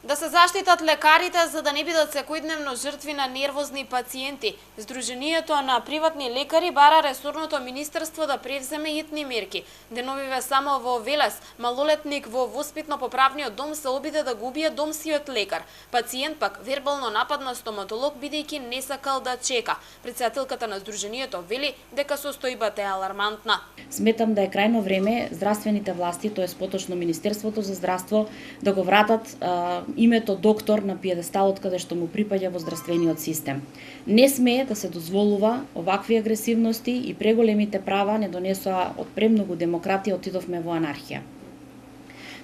Да се заштитат лекарите за да не бидат секојдневно жртви на нервозни пациенти. Сдруженијето на приватни лекари бара ресорното министерство да превземе хитни мерки. Деновиве само во Велес, малолетник во воспитно-поправниот дом се обиде да го убие домскиот лекар. Пациент пак вербално нападна стоматолог бидејќи не сакал да чека. Претседателката на сдруженијето вели дека состојбата е алармантна. Сметам да е крајно време здравствените власти, тоа е поточно Министерството за здравство, да го вратат името доктор на пиедесталот каде што му припаѓа во здравствениот систем. Не смее да се дозволува овакви агресивности и преголемите права не донесоа од премногу демократија, отидовме во анархија.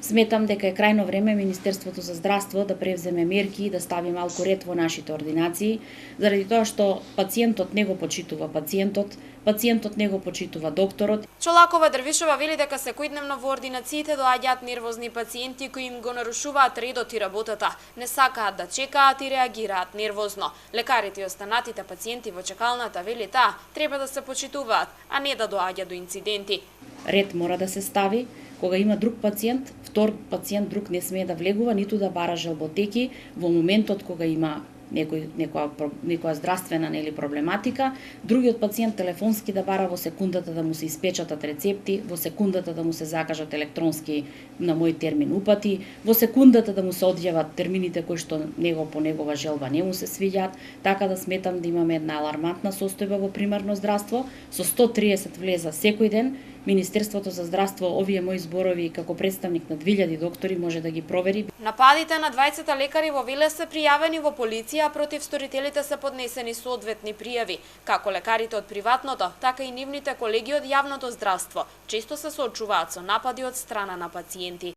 Сметам дека е крајно време Министерството за здравство да превземе мерки и да стави малку ред во нашите ординации, заради тоа што пациентот не го почитува пациентот не го почитува докторот. Чолакова Дрвишова вели дека секојдневно во ординациите доаѓаат нервозни пациенти кои им го нарушуваат редот и работата, не сакаат да чекаат и реагираат нервозно. Лекарите и останатите пациенти во чекалната, вели таа, треба да се почитуваат, а не да доаѓа до инциденти. Ред мора да се стави. Кога има друг пациент, втор пациент друг не смее да влегува, ниту да бара желботеки во моментот кога има некоја здравствена проблематика, другиот пациент телефонски да бара во секундата да му се испечатат рецепти, во секундата да му се закажат електронски на мој термин упати, во секундата да му се одјават термините кои што него по негова желба не му се свиѓаат, така да сметам да имаме една алармантна состојба во примарно здравство, со 130 влеза секој ден. Министерството за здравство овие мои зборови како представник на 2000 доктори може да ги провери. Нападите на 20 лекари во Велес се пријавени во полиција, а против сторителите се поднесени соодветни пријави. Како лекарите од приватното, така и нивните колеги од јавното здравство често се соочуваат со напади од страна на пациенти.